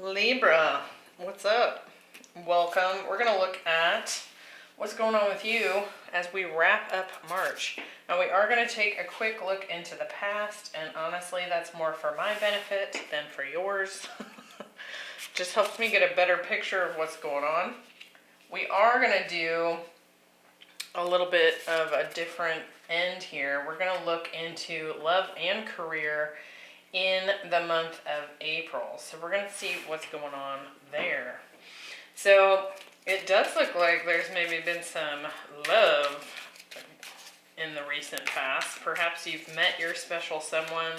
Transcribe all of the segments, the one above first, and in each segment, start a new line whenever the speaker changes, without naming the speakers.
Libra, what's up? Welcome. We're going to look at what's going on with you as we wrap up March. Now, we are going to take a quick look into the past, and honestly, that's more for my benefit than for yours. Just helps me get a better picture of what's going on. We are going to do a little bit of a different end here. We're going to look into love and career in the month of April. So we're going to see what's going on there. So it does look like there's maybe been some love in the recent past. Perhaps you've met your special someone,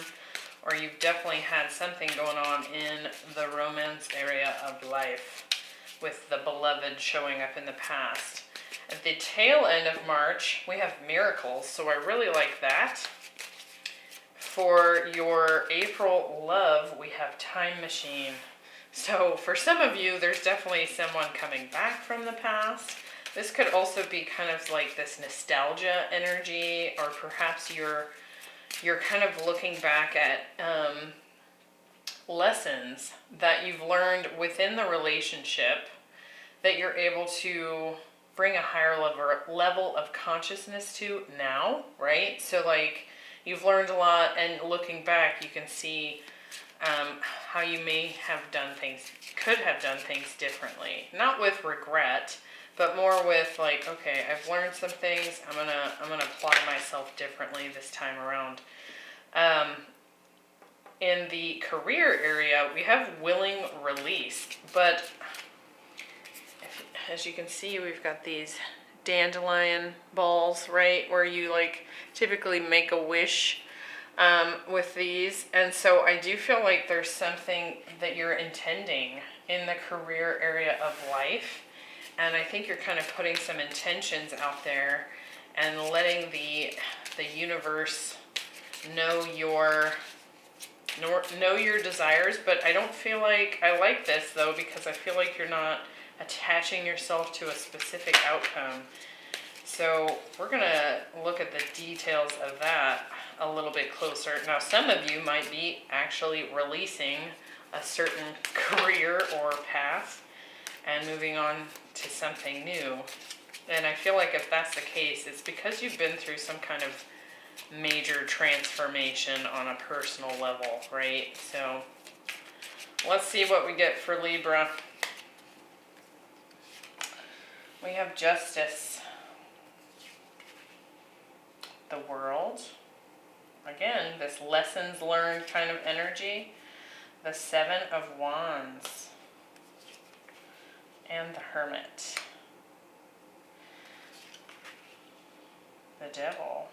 or you've definitely had something going on in the romance area of life with the beloved showing up in the past. At the tail end of March, we have miracles, so I really like that. For your April love, we have time machine. So for some of you, there's definitely someone coming back from the past. This could also be kind of like this nostalgia energy, or perhaps you're kind of looking back at lessons that you've learned within the relationship that you're able to bring a higher level of consciousness to now, right? So like, you've learned a lot, and looking back, you can see how you may have done things, could have done things differently. Not with regret, but more with like, okay, I've learned some things. I'm gonna apply myself differently this time around. In the career area, we have willing release, but as you can see, we've got these dandelion balls, right, where you like typically make a wish with these. And so I do feel like there's something that you're intending in the career area of life, and I think you're kind of putting some intentions out there and letting the universe know your desires. But I don't feel like I like this though, because I feel like you're not attaching yourself to a specific outcome. So we're going to look at the details of that a little bit closer. Now, some of you might be actually releasing a certain career or path and moving on to something new. And I feel like if that's the case, it's because you've been through some kind of major transformation on a personal level, right? So let's see what we get for Libra. We have Justice, the World. Again, this lessons learned kind of energy. The Seven of Wands. And the Hermit. The Devil.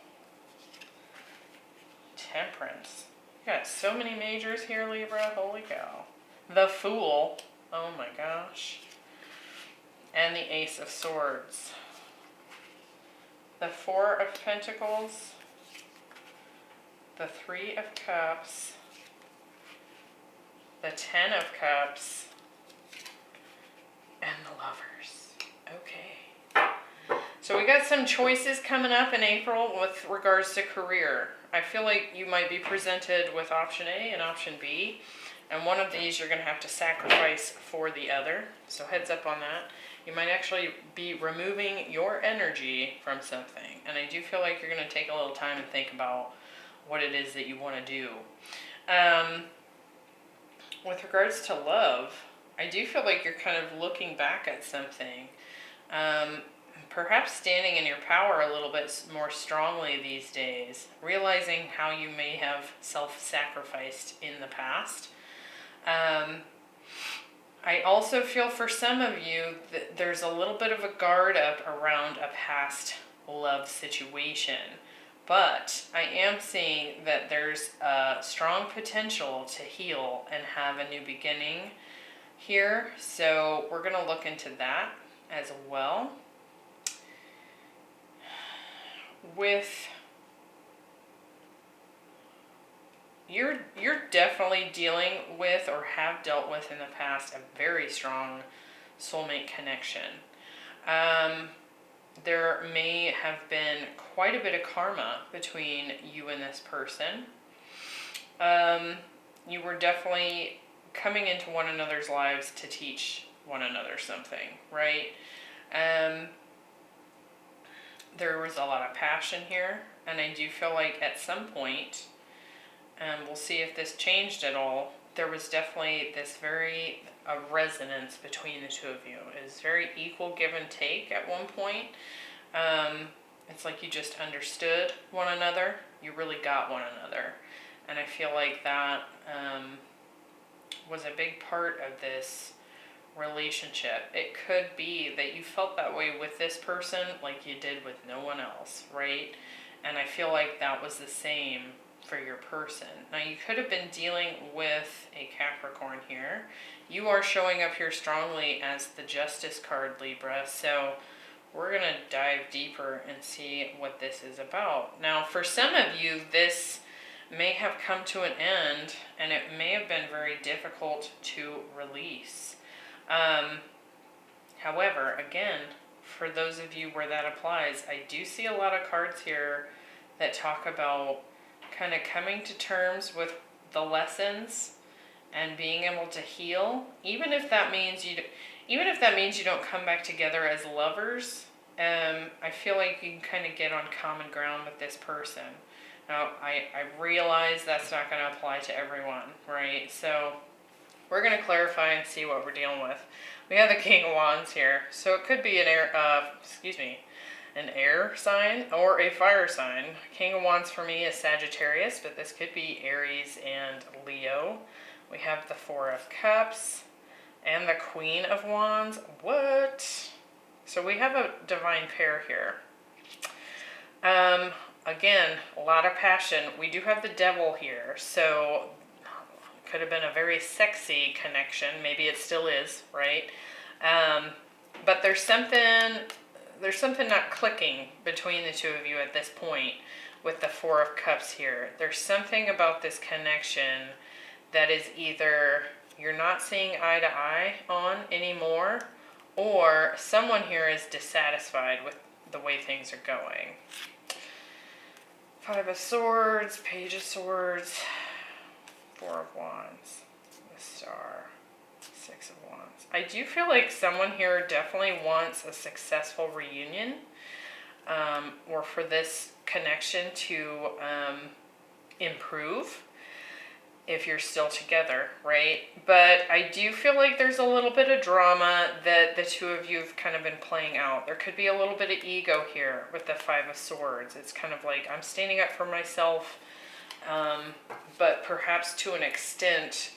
Temperance. You got so many majors here, Libra. Holy cow. The Fool. Oh my gosh. And the Ace of Swords. The Four of Pentacles. The Three of Cups. The Ten of Cups. And the Lovers. Okay. So we got some choices coming up in April with regards to career. I feel like you might be presented with option A and option B. And one of these you're going to have to sacrifice for the other. So heads up on that. You might actually be removing your energy from something. And I do feel like you're going to take a little time and think about what it is that you want to do. With regards to love, I do feel like you're kind of looking back at something. Perhaps standing in your power a little bit more strongly these days. Realizing how you may have self-sacrificed in the past. I also feel for some of you that there's a little bit of a guard up around a past love situation. But I am seeing that there's a strong potential to heal and have a new beginning here. So we're going to look into that as well. You're definitely dealing with, or have dealt with in the past, a very strong soulmate connection. There may have been quite a bit of karma between you and this person. You were definitely coming into one another's lives to teach one another something, right? There was a lot of passion here, and I do feel like at some point, and we'll see if this changed at all, there was definitely this very resonance between the two of you. It was very equal give and take at one point. It's like you just understood one another. You really got one another. And I feel like that was a big part of this relationship. It could be that you felt that way with this person like you did with no one else, right? And I feel like that was the same for your person. Now, you could have been dealing with a Capricorn here. You are showing up here strongly as the Justice card, Libra. So we're going to dive deeper and see what this is about. Now, for some of you, this may have come to an end, and it may have been very difficult to release. However, again, for those of you where that applies, I do see a lot of cards here that talk about kind of coming to terms with the lessons and being able to heal, even if that means you don't come back together as lovers. I feel like you can kind of get on common ground with this person. Now, I realize that's not going to apply to everyone, right? So we're going to clarify and see what we're dealing with. We have the King of Wands here, so it could be an air sign or a fire sign. King of Wands for me is Sagittarius, but this could be Aries and Leo. We have the Four of Cups and the Queen of Wands. What? So we have a divine pair here. Again, a lot of passion. We do have the Devil here, so could have been a very sexy connection. Maybe it still is, right? But there's something not clicking between the two of you at this point with the Four of Cups here. There's something about this connection that is either you're not seeing eye to eye on anymore, or someone here is dissatisfied with the way things are going. Five of Swords, Page of Swords, Four of Wands, the Star, Six of Wands. I do feel like someone here definitely wants a successful reunion, or for this connection to improve if you're still together, right? But I do feel like there's a little bit of drama that the two of you have kind of been playing out. There could be a little bit of ego here with the Five of Swords. It's kind of like I'm standing up for myself, but perhaps to an extent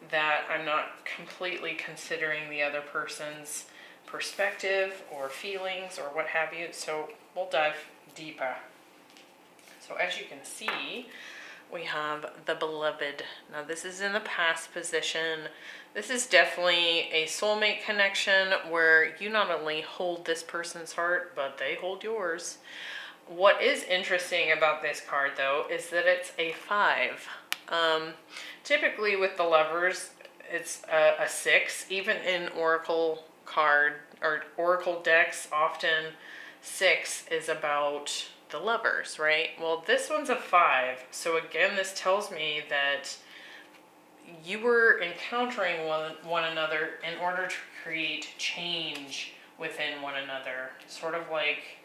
that I'm not completely considering the other person's perspective or feelings or what have you. So we'll dive deeper. So as you can see, we have the Beloved. Now this is in the past position. This is definitely a soulmate connection where you not only hold this person's heart, but they hold yours. What is interesting about this card though is that it's a 5. Typically with the Lovers, it's a 6. Even in Oracle card or Oracle decks, often 6 is about the Lovers, right? Well, this one's a 5. So again, this tells me that you were encountering one another in order to create change within one another, sort of like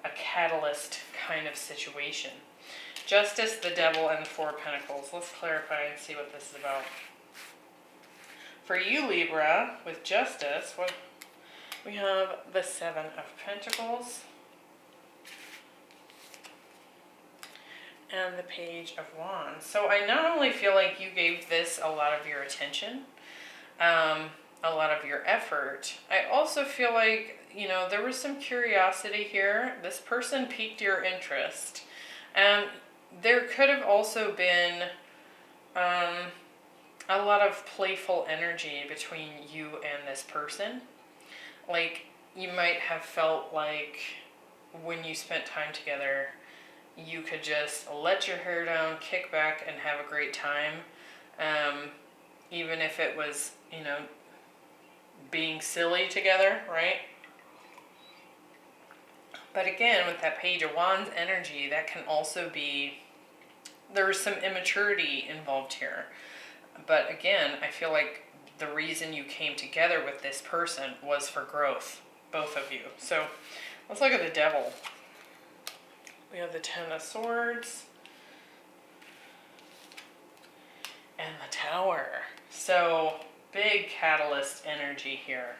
a catalyst kind of situation. Justice, the Devil, and the Four of Pentacles. Let's clarify and see what this is about. For you, Libra, with Justice, what we have the Seven of Pentacles and the Page of Wands. So I not only feel like you gave this a lot of your attention, a lot of your effort, I also feel like, you know, there was some curiosity here. This person piqued your interest. There could have also been a lot of playful energy between you and this person. Like, you might have felt like when you spent time together, you could just let your hair down, kick back, and have a great time. Even if it was, you know, being silly together, right? But again, with that Page of Wands energy, that can also be, there's some immaturity involved here. But again, I feel like the reason you came together with this person was for growth, both of you. So let's look at the Devil. We have the Ten of Swords and the Tower. So big catalyst energy here.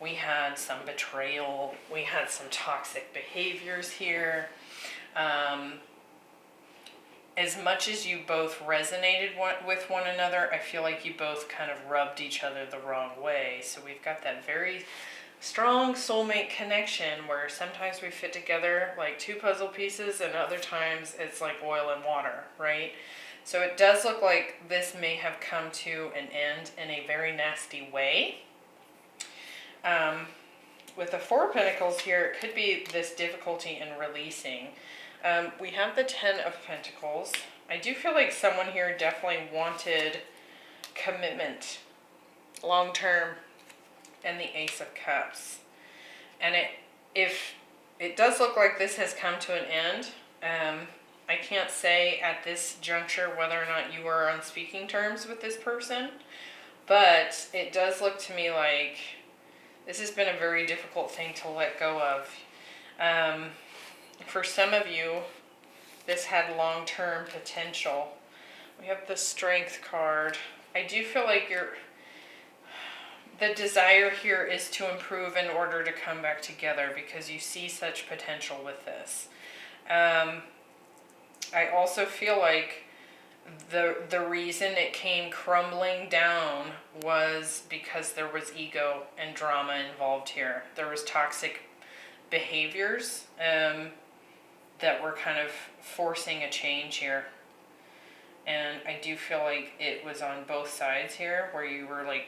We had some betrayal. We had some toxic behaviors here. As much as you both resonated with one another, I feel like you both kind of rubbed each other the wrong way. So we've got that very strong soulmate connection where sometimes we fit together like two puzzle pieces and other times it's like oil and water, right? So it does look like this may have come to an end in a very nasty way. With the Four of Pentacles here, it could be this difficulty in releasing. We have the Ten of Pentacles. I do feel like someone here definitely wanted commitment, long term, and the Ace of Cups. And if it does look like this has come to an end, I can't say at this juncture whether or not you are on speaking terms with this person, but it does look to me like this has been a very difficult thing to let go of. For some of you, this had long-term potential. We have the Strength card. I do feel like the desire here is to improve in order to come back together because you see such potential with this. I also feel like the reason it came crumbling down was because there was ego and drama involved here. There was toxic behaviors that were kind of forcing a change here. And I do feel like it was on both sides here where you were like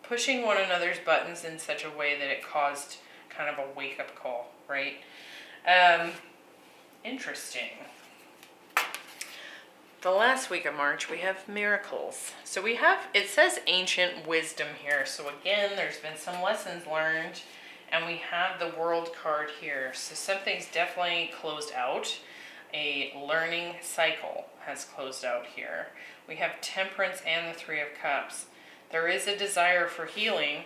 pushing one another's buttons in such a way that it caused kind of a wake-up call, right? Interesting. The last week of March, we have miracles. So we have, it says ancient wisdom here. So again, there's been some lessons learned. And we have the World card here. So something's definitely closed out. A learning cycle has closed out here. We have Temperance and the Three of Cups. There is a desire for healing,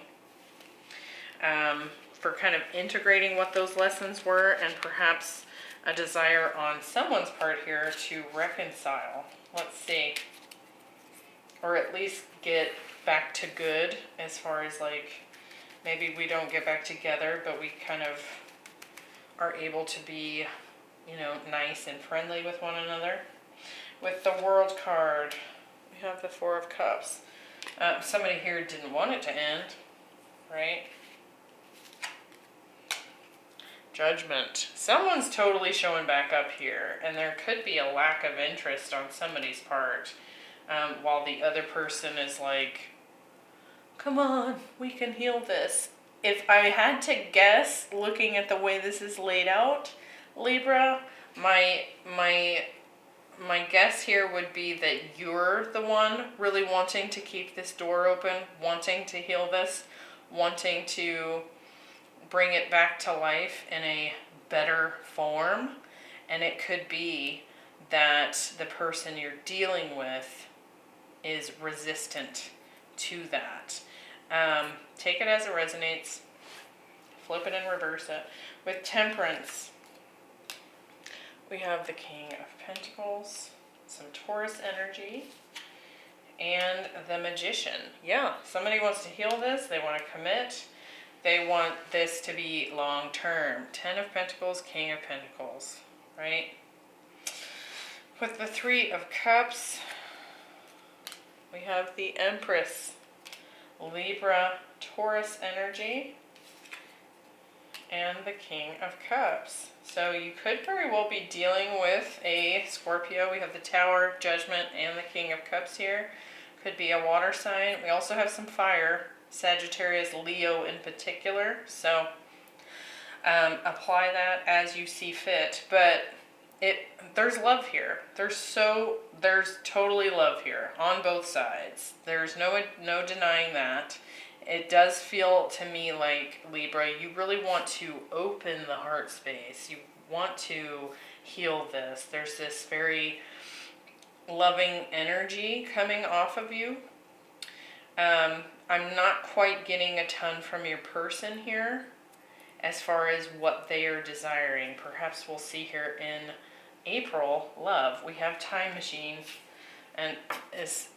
for kind of integrating what those lessons were, and perhaps a desire on someone's part here to reconcile. Let's see. Or at least get back to good as far as like, maybe we don't get back together, but we kind of are able to be, you know, nice and friendly with one another. With the World card, we have the Four of Cups. Somebody here didn't want it to end, right? Judgment. Someone's totally showing back up here, and there could be a lack of interest on somebody's part, while the other person is like, come on, we can heal this. If I had to guess, looking at the way this is laid out, Libra, my guess here would be that you're the one really wanting to keep this door open, wanting to heal this, wanting to bring it back to life in a better form. And it could be that the person you're dealing with is resistant to that. Take it as it resonates. Flip it and reverse it. With Temperance, we have the King of Pentacles, some Taurus energy, and the Magician. Yeah, somebody wants to heal this. They want to commit. They want this to be long term. Ten of Pentacles, King of Pentacles, right? With the Three of Cups, we have the Empress, Libra, Taurus energy, and the King of Cups. So you could very well be dealing with a Scorpio. We have the Tower, Judgment, and the King of Cups here. Could be a water sign. We also have some fire, Sagittarius, Leo in particular. So apply that as you see fit. But there's love here. There's totally love here on both sides. There's no denying that. It does feel to me like, Libra, you really want to open the heart space. You want to heal this. There's this very loving energy coming off of you. I'm not quite getting a ton from your person here as far as what they are desiring. Perhaps we'll see here in April, love. We have time machine, and as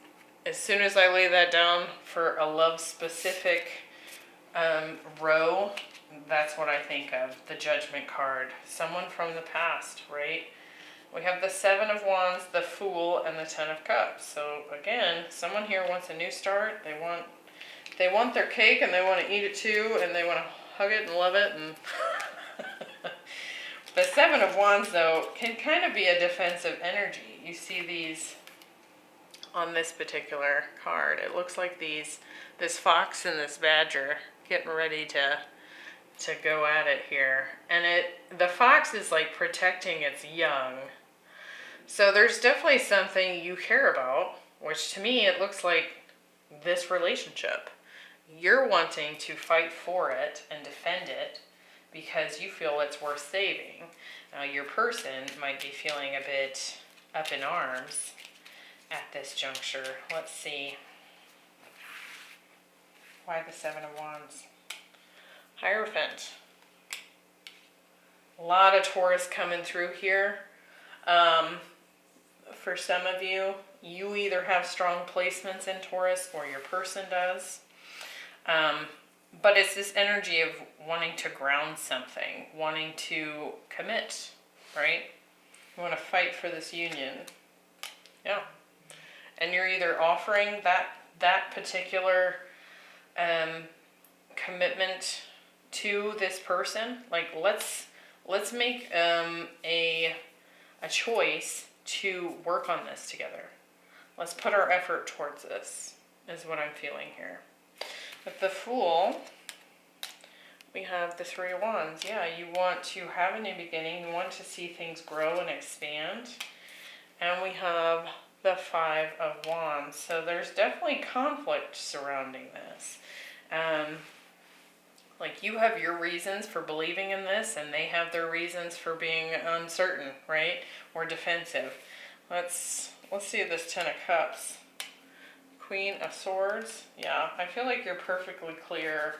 soon as I lay that down for a love specific row, that's what I think of, the Judgment card. Someone from the past, right? We have the Seven of Wands, the Fool, and the Ten of Cups. So again, someone here wants a new start. They want their cake and they want to eat it too, and they want to hug it and love it. And the Seven of Wands, though, can kind of be a defensive energy. You see these on this particular card. It looks like this fox and this badger getting ready to go at it here. And the fox is like protecting its young. So there's definitely something you care about, which to me it looks like this relationship. You're wanting to fight for it and defend it because you feel it's worth saving. Now your person might be feeling a bit up in arms at this juncture. Let's see. Why the Seven of Wands? Hierophant. A lot of Taurus coming through here. For some of you, you either have strong placements in Taurus or your person does. But it's this energy of wanting to ground something, wanting to commit, right? You want to fight for this union. Yeah. And you're either offering that particular commitment to this person, like let's make a choice to work on this together. Let's put our effort towards this, is what I'm feeling here. With the Fool, we have the Three of Wands. Yeah, you want to have a new beginning. You want to see things grow and expand. And we have the Five of Wands. So there's definitely conflict surrounding this. Like you have your reasons for believing in this, and they have their reasons for being uncertain, right? Or defensive. Let's see this Ten of Cups. Queen of Swords. Yeah, I feel like you're perfectly clear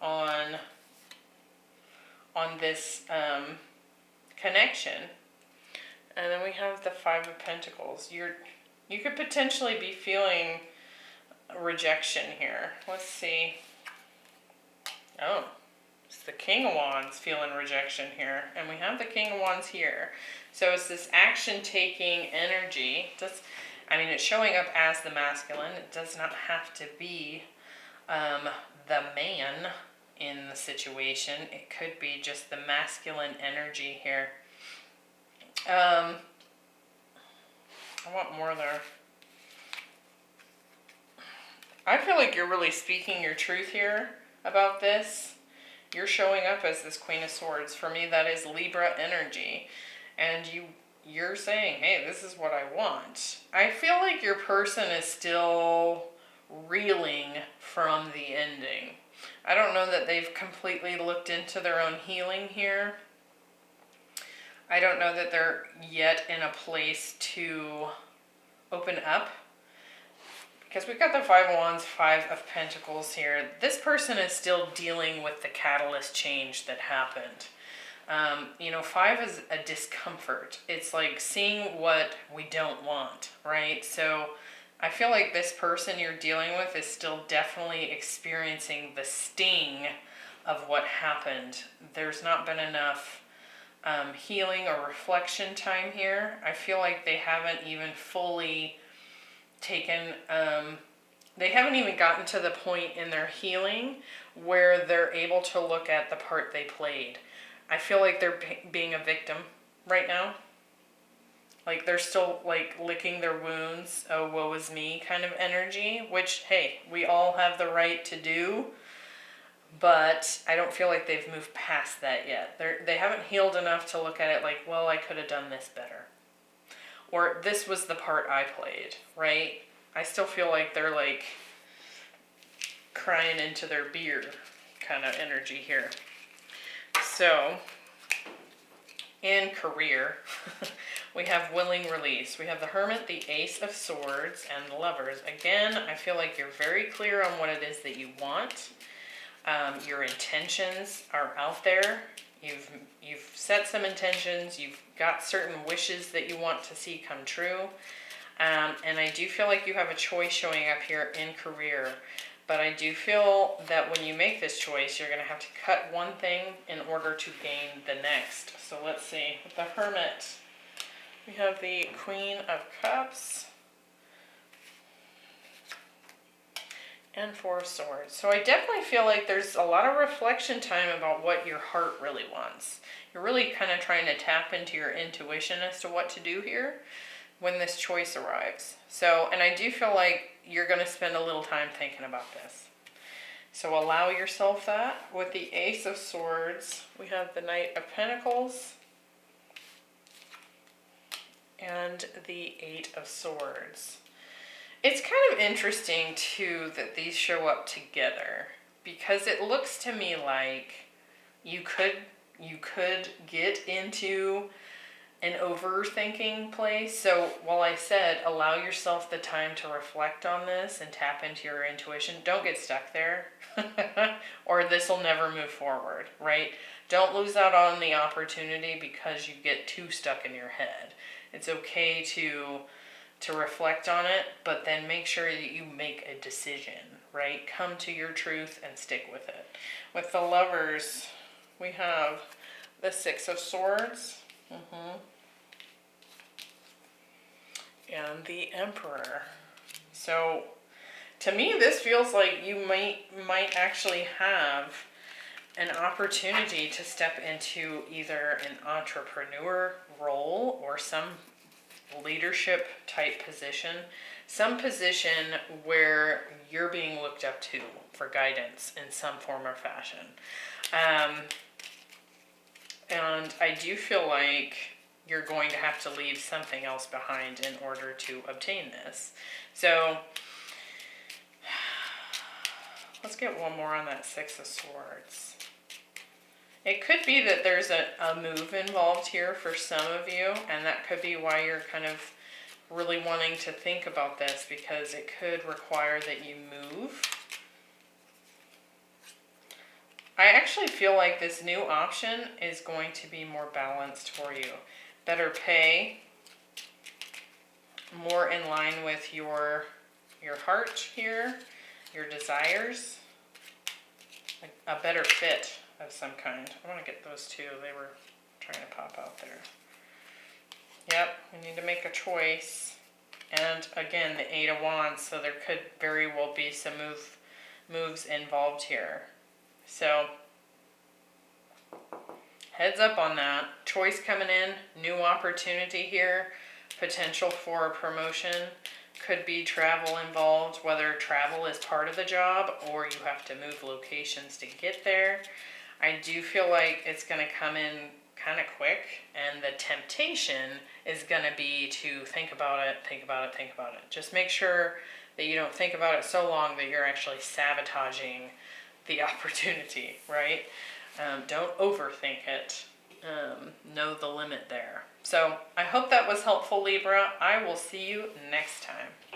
on this connection. And then we have the Five of Pentacles. You could potentially be feeling rejection here. Let's see. Oh, it's the King of Wands feeling rejection here. And we have the King of Wands here. So it's this action-taking energy. It's showing up as the masculine. It does not have to be the man in the situation. It could be just the masculine energy here. I want more there. I feel like you're really speaking your truth here about this. You're showing up as this Queen of Swords. For me, that is Libra energy. And you're saying, hey, this is what I want. I feel like your person is still reeling from the ending. I don't know that they've completely looked into their own healing here. I don't know that they're yet in a place to open up. Because we've got the Five of Wands, Five of Pentacles here. This person is still dealing with the catalyst change that happened. Five is a discomfort. It's like seeing what we don't want, right? So I feel like this person you're dealing with is still definitely experiencing the sting of what happened. There's not been enough healing or reflection time here. I feel like they haven't even fully taken, they haven't even gotten to the point in their healing where they're able to look at the part they played. I feel like they're being a victim right now. Like they're still like licking their wounds, oh woe is me kind of energy, which hey, we all have the right to do, but I don't feel like they've moved past that yet. They haven't healed enough to look at it like, well, I could have done this better. Or this was the part I played, right? I still feel like they're like crying into their beer kind of energy here. So, in career, We have willing release. We have the Hermit, the Ace of Swords, and the Lovers. Again, I feel like you're very clear on what it is that you want. Your intentions are out there. You've set some intentions. You've got certain wishes that you want to see come true. And I do feel like you have a choice showing up here in career. But I do feel that when you make this choice, you're going to have to cut one thing in order to gain the next. So let's see. With the Hermit, we have the Queen of Cups and Four of Swords. So I definitely feel like there's a lot of reflection time about what your heart really wants. You're really kind of trying to tap into your intuition as to what to do here when this choice arrives. So, and I do feel like you're going to spend a little time thinking about this. So allow yourself that. With the Ace of Swords, we have the Knight of Pentacles and the Eight of Swords. It's kind of interesting too that these show up together, because it looks to me like you could get into an overthinking place. So while I said allow yourself the time to reflect on this and tap into your intuition, don't get stuck there or this will never move forward, right? Don't lose out on the opportunity because you get too stuck in your head. It's okay to reflect on it, but then make sure that you make a decision, right? Come to your truth and stick with it. With the Lovers, we have the Six of Swords. And the Emperor. So to me, this feels like you might actually have an opportunity to step into either an entrepreneur role or some leadership type position, some position where you're being looked up to for guidance in some form or fashion. And I do feel like you're going to have to leave something else behind in order to obtain this. So let's get one more on that Six of Swords. It could be that there's a move involved here for some of you, and that could be why you're kind of really wanting to think about this, because it could require that you move. I actually feel like this new option is going to be more balanced for you. Better pay, more in line with your heart here, your desires, a better fit of some kind. I want to get those two. They were trying to pop out there. Yep, we need to make a choice. And again, the Eight of Wands, so there could very well be some moves involved here. So heads up on that. Choice coming in, new opportunity here, potential for a promotion. Could be travel involved, whether travel is part of the job or you have to move locations to get there. I do feel like it's going to come in kind of quick, and the temptation is going to be to think about it. Just make sure that you don't think about it so long that you're actually sabotaging the opportunity, right? Don't overthink it. Know the limit there. So I hope that was helpful, Libra. I will see you next time.